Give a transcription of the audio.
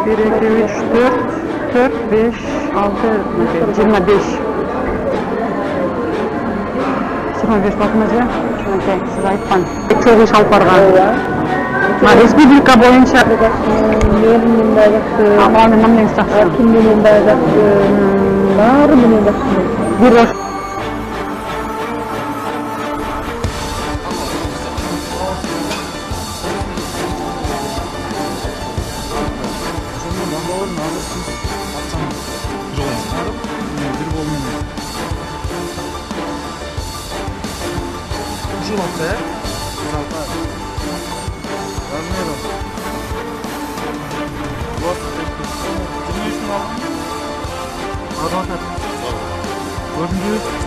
1, 2, 3, 4, 5, 6, 25. 25 bakınız ya. Siz aytқан. Çok iş alып барған. Республика боюнча. Аманы мындан сакшы. Кимден бардак. Баары менен бакчы. Бир Gördünüz.